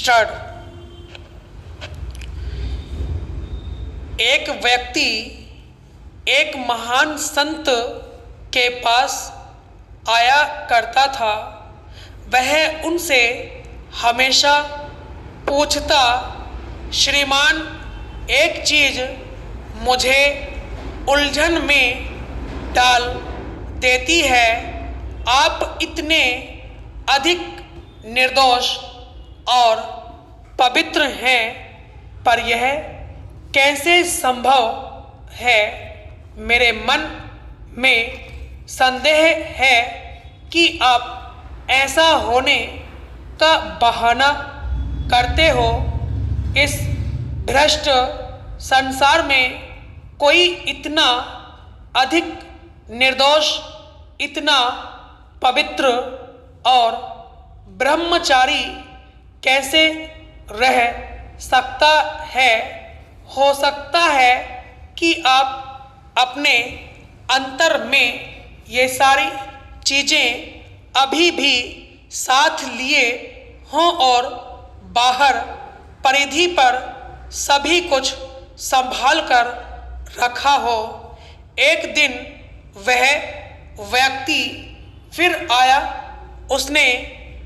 Start. एक व्यक्ति एक महान संत के पास आया करता था। वह उनसे हमेशा पूछता, श्रीमान, एक चीज़ मुझे उलझन में डाल देती है। आप इतने अधिक निर्दोष और पवित्र हैं, पर यह कैसे संभव है? मेरे मन में संदेह है कि आप ऐसा होने का बहाना करते हो। इस भ्रष्ट संसार में कोई इतना अधिक निर्दोष, इतना पवित्र और ब्रह्मचारी कैसे रह सकता है? हो सकता है कि आप अपने अंतर में ये सारी चीज़ें अभी भी साथ लिए हों और बाहर परिधि पर सभी कुछ संभाल कर रखा हो। एक दिन वह व्यक्ति फिर आया। उसने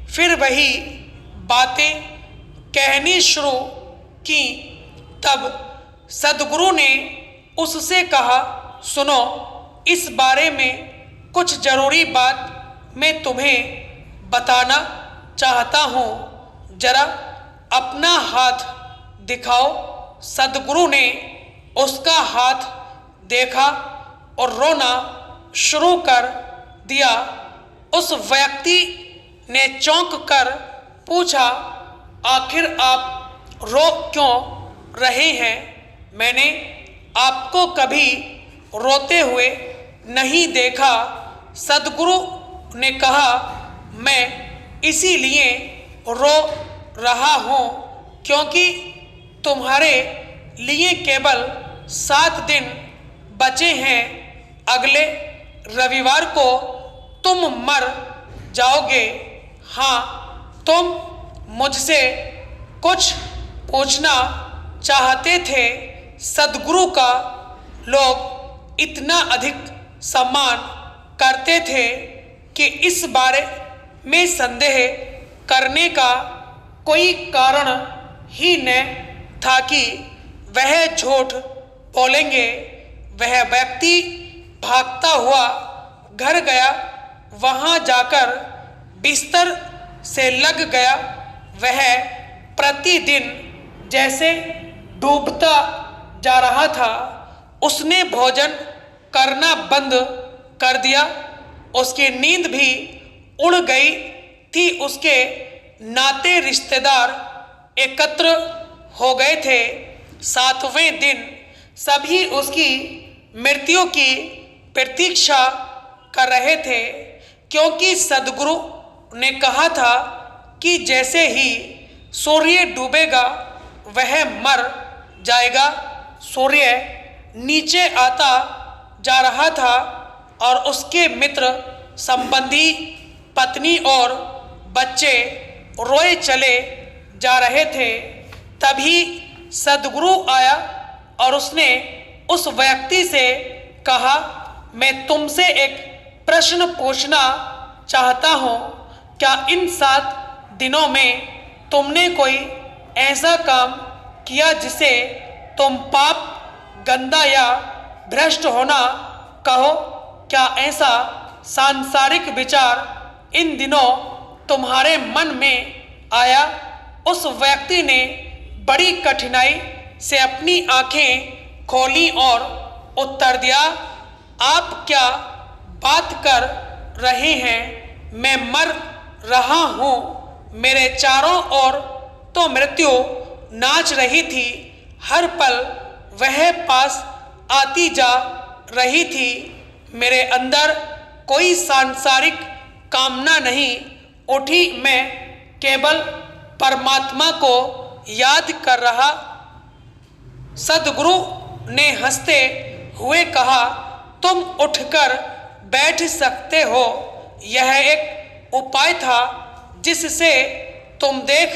फिर वही बातें कहनी शुरू की। तब सद्गुरु ने उससे कहा, सुनो, इस बारे में कुछ ज़रूरी बात मैं तुम्हें बताना चाहता हूँ। जरा अपना हाथ दिखाओ। सद्गुरु ने उसका हाथ देखा और रोना शुरू कर दिया। उस व्यक्ति ने चौंक कर पूछा, आखिर आप रो क्यों रहे हैं? मैंने आपको कभी रोते हुए नहीं देखा। सद्गुरु ने कहा, मैं इसीलिए रो रहा हूँ क्योंकि तुम्हारे लिए केवल 7 दिन बचे हैं। अगले रविवार को तुम मर जाओगे। हाँ, तुम मुझसे कुछ पूछना चाहते थे। सद्गुरु का लोग इतना अधिक सम्मान करते थे कि इस बारे में संदेह करने का कोई कारण ही न था कि वह झूठ बोलेंगे। वह व्यक्ति भागता हुआ घर गया। वहाँ जाकर बिस्तर से लग गया। वह प्रतिदिन जैसे डूबता जा रहा था। उसने भोजन करना बंद कर दिया। उसकी नींद भी उड़ गई थी। उसके नाते रिश्तेदार एकत्र हो गए थे। 7वें दिन सभी उसकी मृत्यु की प्रतीक्षा कर रहे थे, क्योंकि सद्गुरु ने कहा था कि जैसे ही सूर्य डूबेगा वह मर जाएगा। सूर्य नीचे आता जा रहा था और उसके मित्र, संबंधी, पत्नी और बच्चे रोए चले जा रहे थे। तभी सद्गुरु आया और उसने उस व्यक्ति से कहा, मैं तुमसे एक प्रश्न पूछना चाहता हूँ। क्या इन 7 दिनों में तुमने कोई ऐसा काम किया जिसे तुम पाप, गंदा या भ्रष्ट होना कहो? क्या ऐसा सांसारिक विचार इन दिनों तुम्हारे मन में आया? उस व्यक्ति ने बड़ी कठिनाई से अपनी आंखें खोली और उत्तर दिया, आप क्या बात कर रहे हैं? मैं मर रहा हूँ। मेरे चारों ओर तो मृत्यु नाच रही थी। हर पल वह पास आती जा रही थी। मेरे अंदर कोई सांसारिक कामना नहीं उठी। मैं केवल परमात्मा को याद कर रहा। सद्गुरु ने हंसते हुए कहा, तुम उठकर बैठ सकते हो। यह एक उपाय था जिससे तुम देख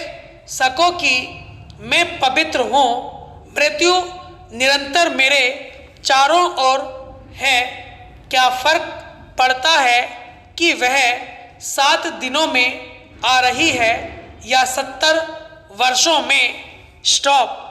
सको कि मैं पवित्र हूँ। मृत्यु निरंतर मेरे चारों ओर है। क्या फर्क पड़ता है कि वह 7 दिनों में आ रही है या 70 वर्षों में? स्टॉप।